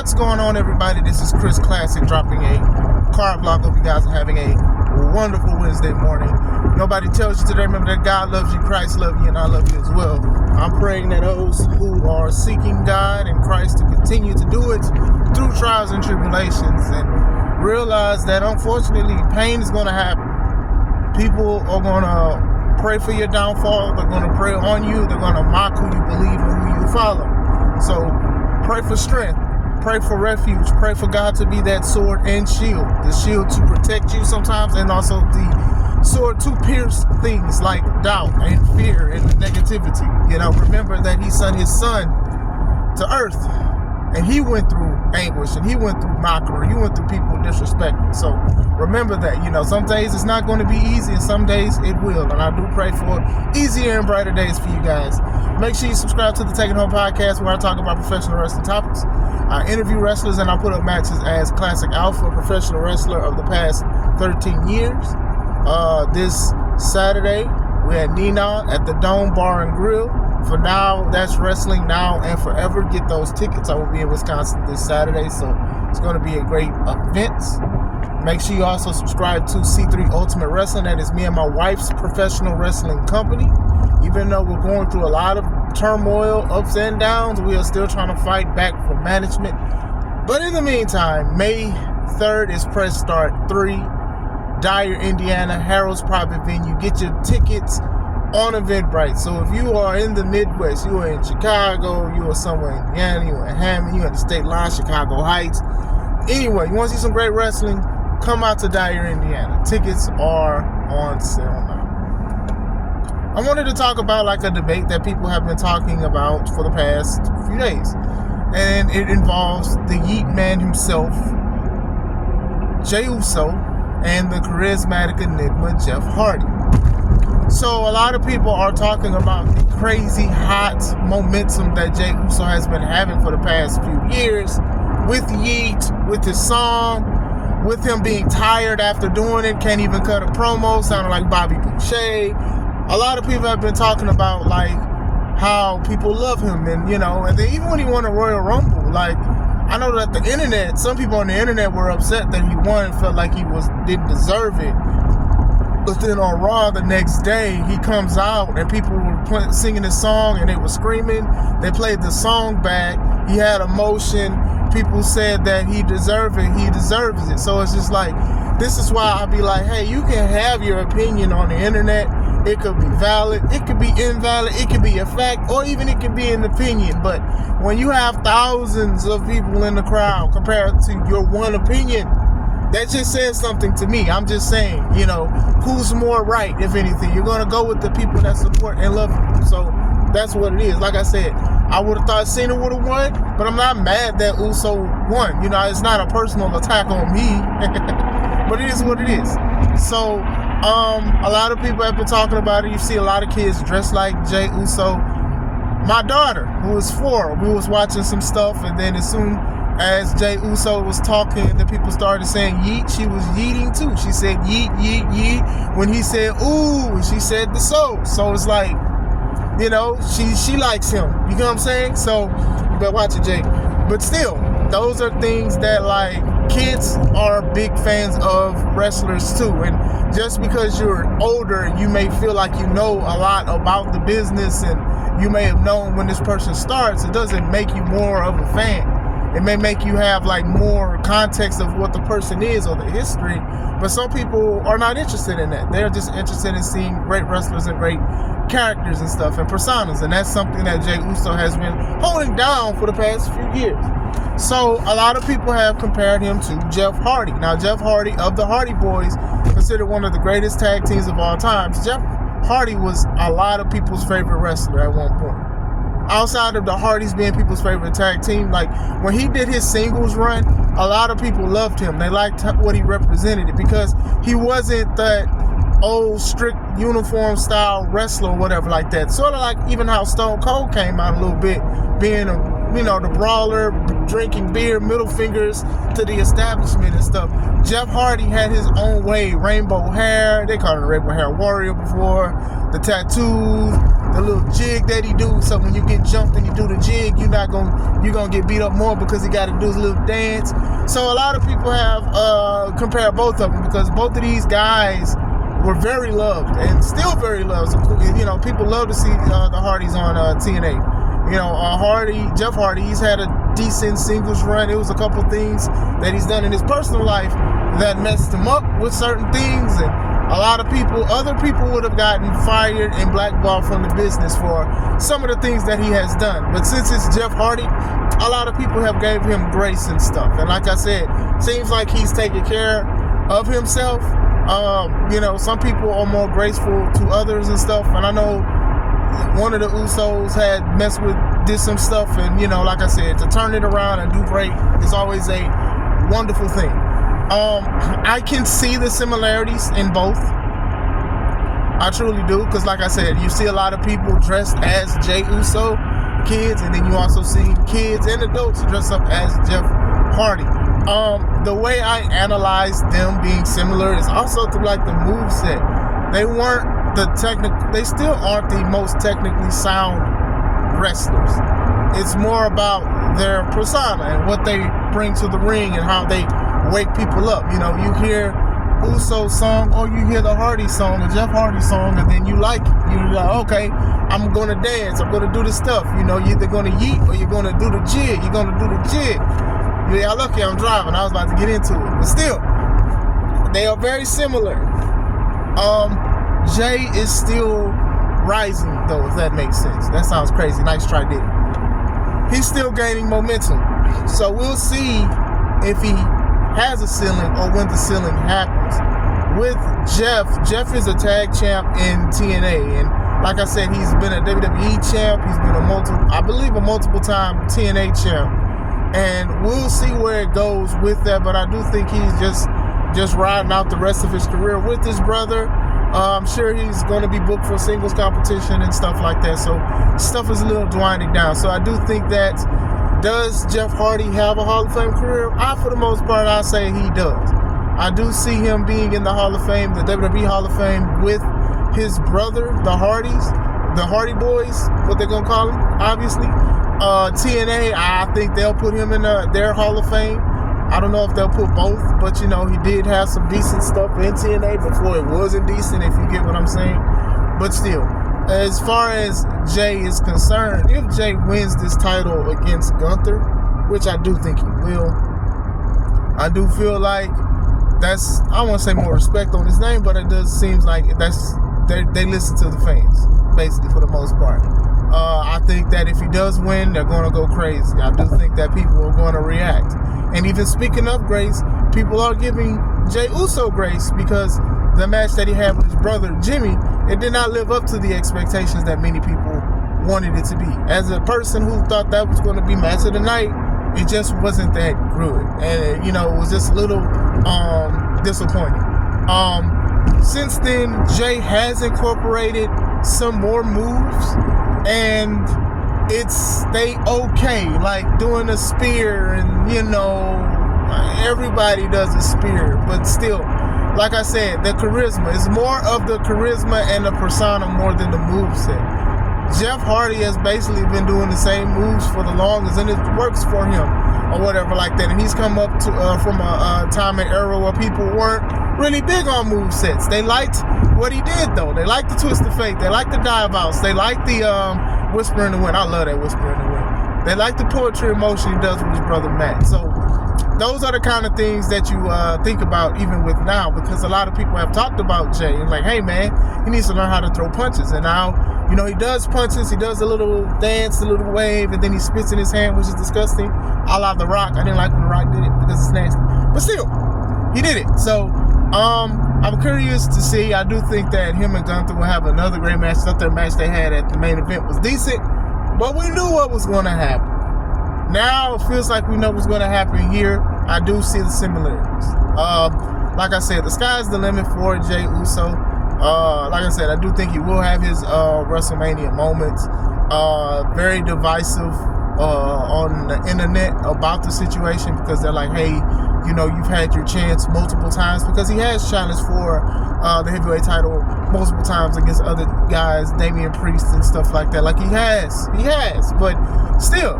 What's going on, everybody? This is Chris Classic dropping a car vlog. Hope you guys are having a wonderful Wednesday morning. Nobody tells you today, remember that God loves you, Christ loves you, and I love you as well. I'm praying that those who are seeking God and Christ to continue to do it through trials and tribulations, and realize that unfortunately pain is going to happen. People are going to pray for your downfall. They're going to pray on you. They're going to mock who you believe and who you follow. So pray for strength. Pray for refuge. Pray for God to be that sword and shield. The shield to protect you sometimes, and also the sword to pierce things like doubt and fear and negativity. You know, remember that He sent His Son to earth, and He went through anguish, and He went through mockery. He went through people disrespecting. So remember that, you know, some days it's not going to be easy, and some days it will. And I do pray for easier and brighter days for you guys. Make sure you subscribe to the Taking Home Podcast, where I talk about professional wrestling topics. I interview wrestlers, and I put up matches as Classic Alpha, professional wrestler of the past 13 years. This Saturday, we had Nina at the Dome Bar and Grill. For now, that's Wrestling Now and Forever. Get those tickets. I will be in Wisconsin this Saturday, so it's going to be a great event. Make sure you also subscribe to C3 Ultimate Wrestling. That is me and my wife's professional wrestling company. Even though we're going through a lot of turmoil, ups and downs, we are still trying to fight back from management. But in the meantime, May 3rd is Press Start 3, Dyer, Indiana, Harold's private venue. Get your tickets on Eventbrite. So if you are in the Midwest, you are in Chicago, you are somewhere in Indiana, you are in Hammond, you are in the state line, Chicago Heights. Anyway, you want to see some great wrestling, come out to Dyer, Indiana. Tickets are on sale now. I wanted to talk about like a debate that people have been talking about for the past few days. And it involves the Yeet Man himself, Jey Uso, and the charismatic enigma, Jeff Hardy. So a lot of people are talking about the crazy hot momentum that Jey Uso has been having for the past few years with Yeet, with his song, with him being tired after doing it, can't even cut a promo, sounding like Bobby Boucher. A lot of people have been talking about like how people love him, and you know, and then even when he won a Royal Rumble, like I know that the internet, some people on the internet were upset that he won, felt like he didn't deserve it. But then on Raw the next day, he comes out and people were singing his song and they were screaming. They played the song back. He had emotion. People said that he deserved it. He deserves it. So it's just like, this is why I'll be like, hey, you can have your opinion on the internet. It could be valid. It could be invalid. It could be a fact, or even it could be an opinion. But when you have thousands of people in the crowd compared to your one opinion, that just says something to me. I'm just saying, you know, who's more right, if anything? You're going to go with the people that support and love you. So that's what it is. Like I said, I would have thought Cena would have won, but I'm not mad that Uso won. You know, it's not a personal attack on me, but it is what it is. So a lot of people have been talking about it. You see a lot of kids dressed like Jey Uso. My daughter, who is 4, we was watching some stuff, and then as soon as Jey Uso was talking, the people started saying yeet. She was yeeting too. She said yeet, yeet, yeet. When he said ooh, she said the soul. So it's like, you know, she likes him. You know what I'm saying? So you better watch it, Jay. But still, those are things that like kids are big fans of wrestlers too. And just because you're older, you may feel like you know a lot about the business and you may have known when this person starts. It doesn't make you more of a fan. It may make you have like more context of what the person is or the history, but some people are not interested in that. They're just interested in seeing great wrestlers and great characters and stuff and personas, and that's something that Jey Uso has been holding down for the past few years. So a lot of people have compared him to Jeff Hardy. Now, Jeff Hardy of the Hardy Boys, considered one of the greatest tag teams of all time. Jeff Hardy was a lot of people's favorite wrestler at one point. Outside of the Hardys being people's favorite tag team, like when he did his singles run, a lot of people loved him. They liked what he represented because he wasn't that old strict uniform style wrestler or whatever like that. Sort of like even how Stone Cold came out a little bit, being a, you know, the brawler, drinking beer, middle fingers to the establishment and stuff. Jeff Hardy had his own way, rainbow hair. They called him Rainbow Hair Warrior before. The tattoos, the little jig that he do. So when you get jumped and you do the jig, you're gonna get beat up more because he got to do his little dance. So a lot of people have compared both of them because both of these guys were very loved and still very loved. So, you know, people love to see the Hardys on TNA. You know, Jeff Hardy, he's had a decent singles run. It was a couple things that he's done in his personal life that messed him up with certain things, and a lot of other people would have gotten fired and blackballed from the business for some of the things that he has done. But since it's Jeff Hardy, a lot of people have gave him grace and stuff. And like I said, seems like he's taking care of himself. You know, some people are more graceful to others and stuff. And I know one of the Usos did some stuff, and you know, like I said, to turn it around and do great is always a wonderful thing. I can see the similarities in both. I truly do, because like I said, you see a lot of people dressed as Jey Uso, kids, and then you also see kids and adults dress up as Jeff Hardy. The way I analyze them being similar is also through like the moveset. They still aren't the most technically sound wrestlers. It's more about their persona and what they bring to the ring and how they wake people up. You know, you hear Uso's song or you hear the Hardy song, the Jeff Hardy song, and then you like it. You're like, okay, I'm gonna dance, I'm gonna do this stuff. You know, you're either gonna yeet or you're gonna do the jig. You're gonna do the jig. Yeah, lucky I'm driving. I was about to get into it, but still, they are very similar. Jey is still rising, though, if that makes sense. That sounds crazy. Nice try, Diddy. He's still gaining momentum. So we'll see if he has a ceiling or when the ceiling happens. With Jeff is a tag champ in TNA. And like I said, he's been a WWE champ. He's been a multiple time TNA champ. And we'll see where it goes with that. But I do think he's just riding out the rest of his career with his brother. I'm sure he's going to be booked for singles competition and stuff like that. So stuff is a little winding down. So I do think that, does Jeff Hardy have a Hall of Fame career? For the most part, I say he does. I do see him being in the Hall of Fame, the WWE Hall of Fame, with his brother, the Hardys, the Hardy Boys, what they're going to call them, obviously. TNA, I think they'll put him in their Hall of Fame. I don't know if they'll put both, but you know, he did have some decent stuff in TNA before it wasn't decent, if you get what I'm saying. But still, as far as Jey is concerned, if Jey wins this title against Gunther, which I do think he will, I do feel like that's, I won't say more respect on his name, but it does seems like they listen to the fans, basically, for the most part. I think that if he does win, they're going to go crazy. I do think that people are going to react. And even speaking of grace, people are giving Jey Uso grace because the match that he had with his brother Jimmy, it did not live up to the expectations that many people wanted it to be. As a person who thought that was going to be match of the night, it just wasn't that good. And, you know, it was just a little disappointing. Since then, Jey has incorporated some more moves, and they okay, like doing a spear, and you know, everybody does a spear, but still, like I said, the charisma is more of the charisma and the persona more than the moveset. Jeff Hardy has basically been doing the same moves for the longest, and it works for him or whatever like that. And he's come up from a time and era where people weren't really big on movesets. They liked what he did, though. They liked the twist of fate. They liked the dive outs. They liked the whisper in the wind. I love that whisper in the wind. They like the poetry and motion he does with his brother Matt. So those are the kind of things that you think about even with now, because a lot of people have talked about Jey and like, hey man, he needs to learn how to throw punches. And now, you know, he does punches, he does a little dance, a little wave, and then he spits in his hand, which is disgusting. I love The Rock. I didn't like when The Rock did it because it's nasty. But still, he did it. So I'm curious to see. I do think that him and Gunther will have another great match. I thought their match they had at the main event was decent, but we knew what was going to happen. Now it feels like we know what's going to happen here. I do see the similarities. Like I said, the sky's the limit for Jey Uso. Like I said, I do think he will have his WrestleMania moments. Very divisive on the internet about the situation, because they're like, hey, you've had your chance multiple times, because he has challenged for the heavyweight title multiple times against other guys, Damian Priest and stuff like that. Like he has, but still,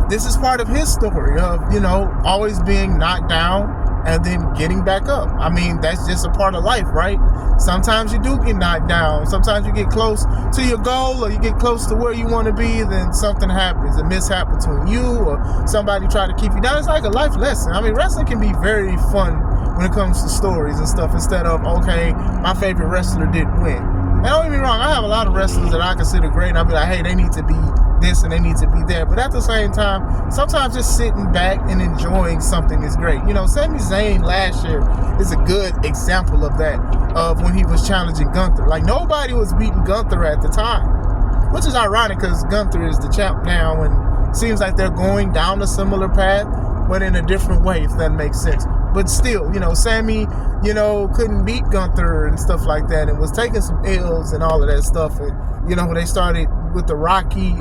this is part of his story of, always being knocked down and then getting back up. I mean, that's just a part of life, right? Sometimes you do get knocked down. Sometimes you get close to your goal, or you get close to where you want to be, then something happens, a mishap between you or somebody try to keep you down. It's like a life lesson. I mean, wrestling can be very fun when it comes to stories and stuff, instead of, okay, my favorite wrestler didn't win. And don't get me wrong, I have a lot of wrestlers that I consider great, and I'll be like, hey, they need to be this and they need to be that. But at the same time, sometimes just sitting back and enjoying something is great. Sami Zayn last year is a good example of that, of when he was challenging Gunther. Like, nobody was beating Gunther at the time, which is ironic because Gunther is the champ now, and seems like they're going down a similar path, but in a different way, if that makes sense. But still, Sammy, couldn't beat Gunther and stuff like that, and was taking some L's and all of that stuff. And, when they started with the Rocky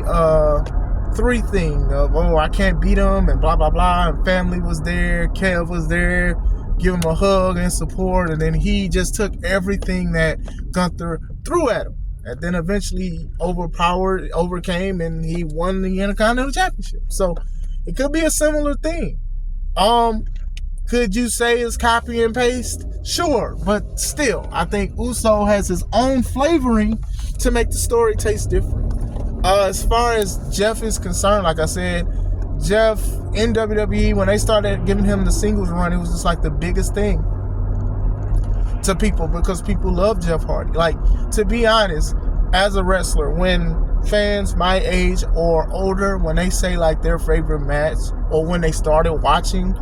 3 thing of, I can't beat him and blah, blah, blah. And family was there, Kev was there, give him a hug and support. And then he just took everything that Gunther threw at him. And then eventually overcame, and he won the Intercontinental Championship. So it could be a similar thing. Could you say it's copy and paste? Sure, but still, I think Uso has his own flavoring to make the story taste different. As far as Jeff is concerned, like I said, Jeff in WWE, when they started giving him the singles run, it was just like the biggest thing to people, because people love Jeff Hardy. Like, to be honest, as a wrestler, when fans my age or older, when they say like their favorite match, or when they started watching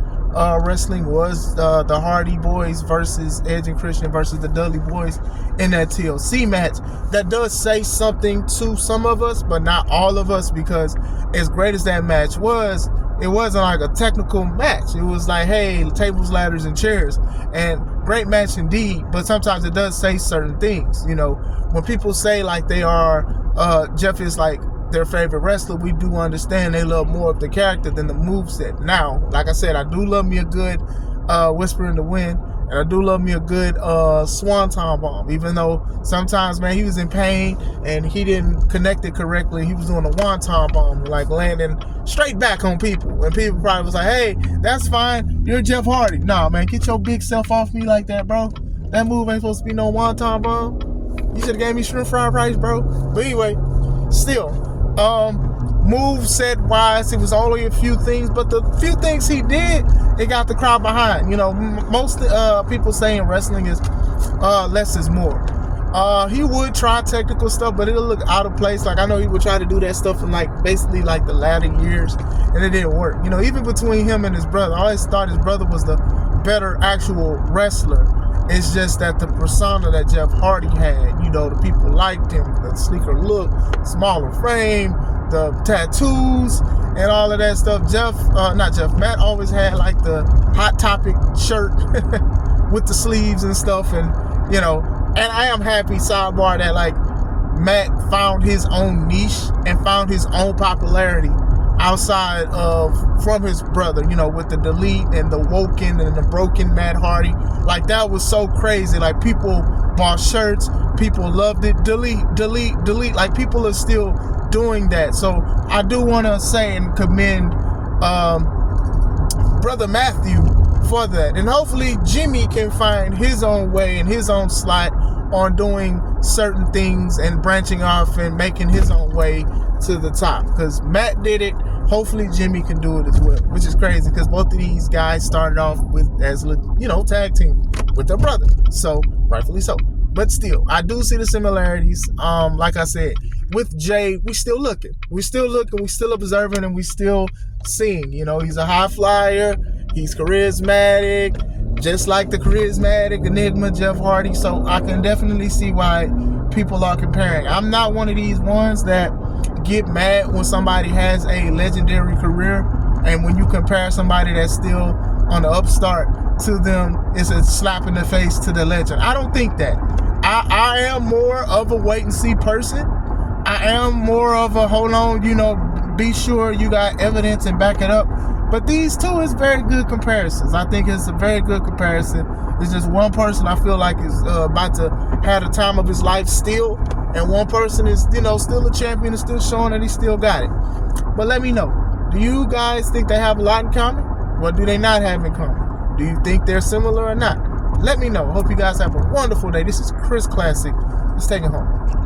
wrestling, was the Hardy Boys versus Edge and Christian versus the Dudley Boys in that TLC match, that does say something to some of us, but not all of us, because as great as that match was, it wasn't like a technical match. It was like, hey, tables, ladders, and chairs, and great match indeed, but sometimes it does say certain things. When people say like they are, Jeff is like their favorite wrestler, we do understand they love more of the character than the moveset. Now, like I said, I do love me a good Whisper in the Wind, and I do love me a good Swanton Bomb, even though sometimes, man, he was in pain and he didn't connect it correctly. He was doing a Wonton Bomb, like landing straight back on people, and people probably was like, hey, that's fine, you're Jeff Hardy. Nah, man, get your big self off me like that, bro. That move ain't supposed to be no Wonton Bomb. You should have gave me shrimp fried rice, bro. But anyway, still, move set wise, it was only a few things, but the few things he did, it got the crowd behind. Most people saying wrestling is less is more. He would try technical stuff, but it'll look out of place. Like, I know he would try to do that stuff in basically the latter years, and it didn't work. Even between him and his brother, I always thought his brother was the better actual wrestler. It's just that the persona that Jeff Hardy had, the people liked him, the sleeker look, smaller frame, the tattoos, and all of that stuff. Matt always had the Hot Topic shirt with the sleeves and stuff, and I am happy, sidebar, that Matt found his own niche and found his own popularity outside of, from his brother, with the Delete and the Woken and the Broken Matt Hardy. That was so crazy. People bought shirts, people loved it. Delete. People are still doing that. So I do want to say and commend Brother Matthew for that. And hopefully Jimmy can find his own way and his own slot on doing certain things and branching off and making his own way to the top. Because Matt did it. Hopefully Jimmy can do it as well, which is crazy because both of these guys started off as tag team with their brother. So rightfully so. But still, I do see the similarities. Like I said, with Jay, we still looking, we still observing, and we still seeing. He's a high flyer. He's charismatic, just like the charismatic Enigma Jeff Hardy. So I can definitely see why people are comparing. I'm not one of these ones that get mad when somebody has a legendary career, and when you compare somebody that's still on the upstart to them, it's a slap in the face to the legend. I don't think that. I am more of a wait and see person. I am more of a hold on, be sure you got evidence and back it up. But these two is very good comparisons. I think it's a very good comparison. It's just one person I feel like is about to have the time of his life still, and one person is, still a champion and still showing that he still got it. But let me know. Do you guys think they have a lot in common? What do they not have in common? Do you think they're similar or not? Let me know. Hope you guys have a wonderful day. This is Chris Classic. Let's take it home.